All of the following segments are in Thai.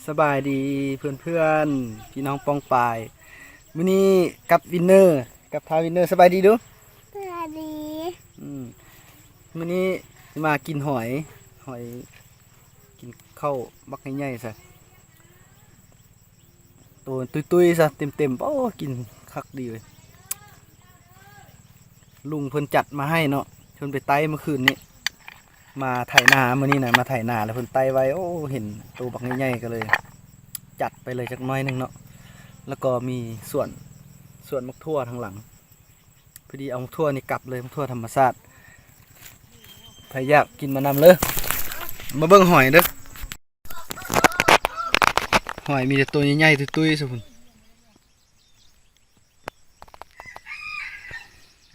สบายดีเพื่อนๆพี่น้องปองปายมื้อนี้กับวินเนอร์กับทาวินเนอร์สบายดีดูสวัสดีอืมมื้อนี้มากินหอยกินข้าวบักใหญ่ๆซะตัวตุ้ยๆซะเต็มๆโอ้กินคักดีเลยลุงเพิ่นจัดมาให้เนาะเพิ่นไปไต่เมื่อคืนนี้มาไถนามื้อนี้น่ะมาไถนาแล้วเพิ่นไต่ไว้โอ้เห็นตัวบักใหญ่ๆก็เลยจัดไปเลยจักหน้อยนึงเนาะแล้วก็มีส่วนมะทั่วทางหลังพอดีเอามะทั่วนี่กลับเลยมะทั่วธรรมชาติใครอยากกินมานำเลยมาเบิ่งหอยเด้อหอยมีแต่ตัวใหญ่ๆตุ้ยๆสุด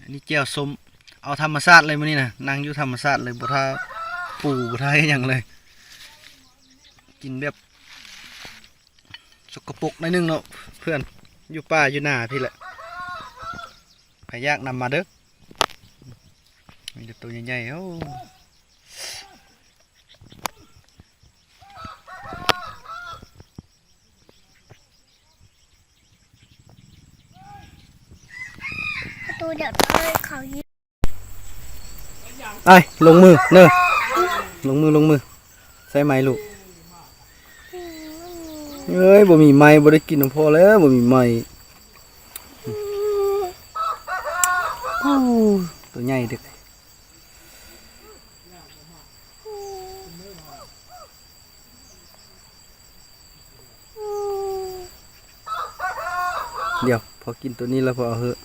อันนี้แจ่วส้มเอาธรรมชาติเลยมื้อนี้นะนั่งอยู่ธรรมชาติเลยบ่ท่าปูบ่ท่าหยังเลยกินแบบสกปรกหน่อยนึงเนาะเพื่อนอยู่ป่าอยู่นาพี่แหละใครอยากนำมาเด้อมีแต่ตัวใหญ่ๆโอ้ตัวเดี๋ยวเลยเขายิงไอ้ลงมือเนอะลงมือใส่ไม้ลูกเอ้ยบ่มีไม้บ่ได้กินพอแล้วบ่มีไม้ตัวใหญ่เด็กเดี๋ยวพอกินตัวนี้แล้วพอเอาเหอะ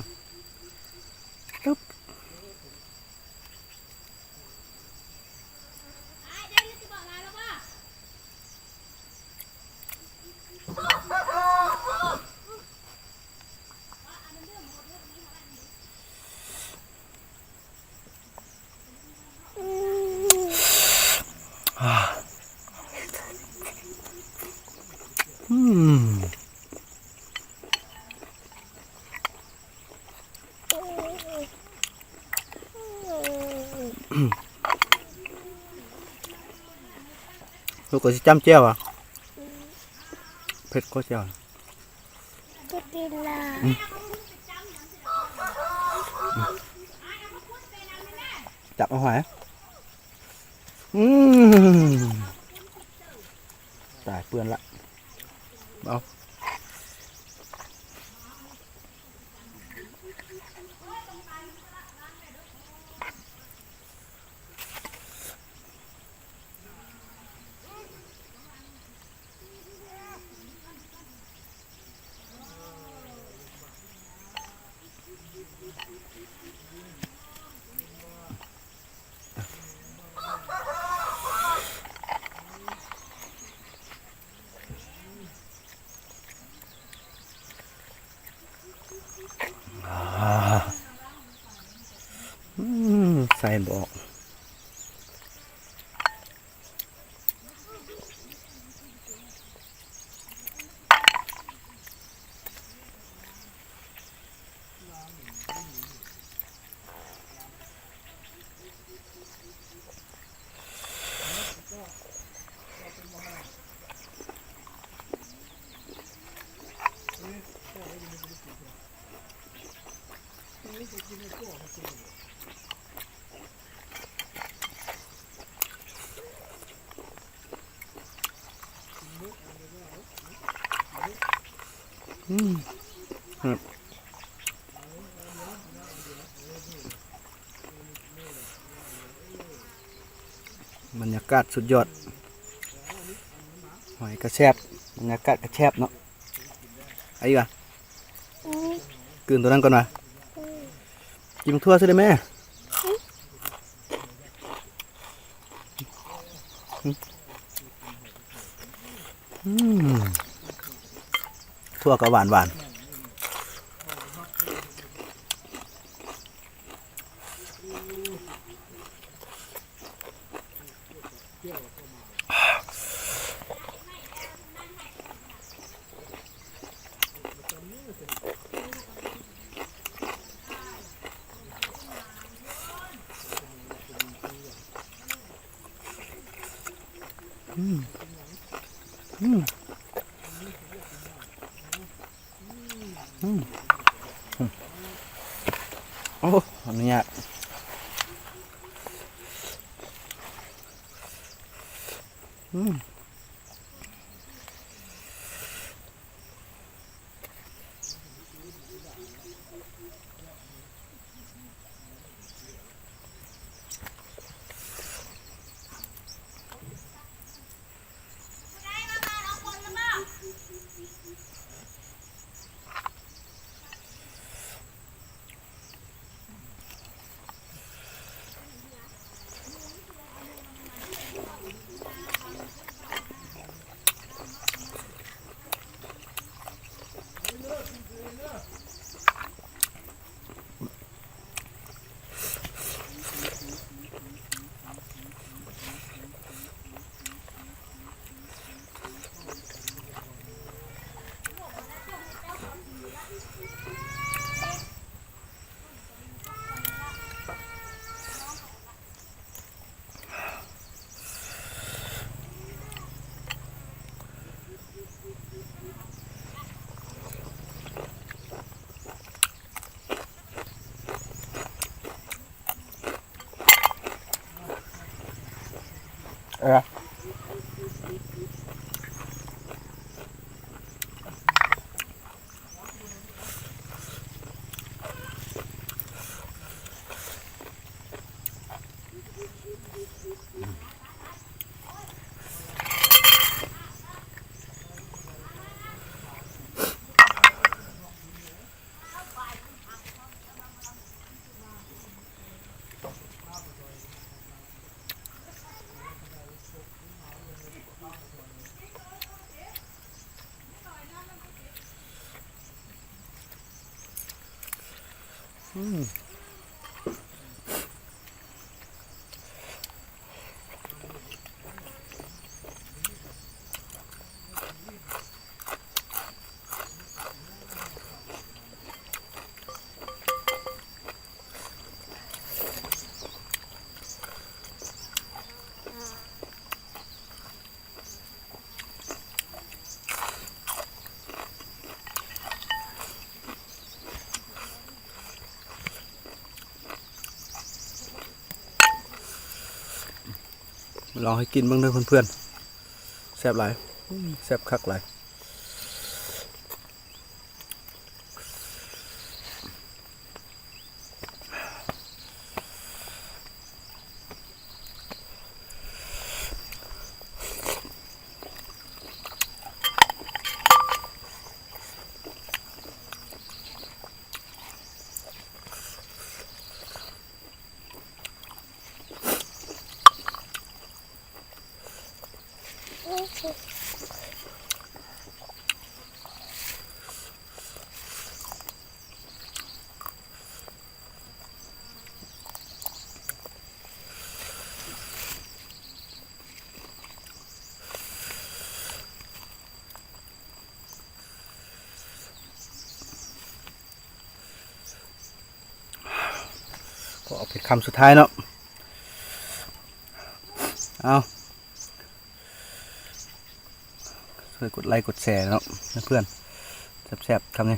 ลูกก็จะจำเจ้าอ่ะเผ็ดก็เจ้าจะกินละจับเอาหอยตายเปื้อนละเอาใส่บอกบรรยากาศสุดยอดหอยกระแชบบรรยากาศกระแชบเนาะไอ้กะกลืนตัวนั้นก่อนมากินทั่วใช่ไหมทั่วก็หวาน โอ้อนุญาตลองให้กินบ้างเด้อเพื่อนๆแซ่บหลายแซ่บคักหลายก็เอาเป็นคำสุดท้ายเนาะเอาช่วยกดไลค์กดแชร์เนาะเพื่อนๆแซ่บๆคำนี้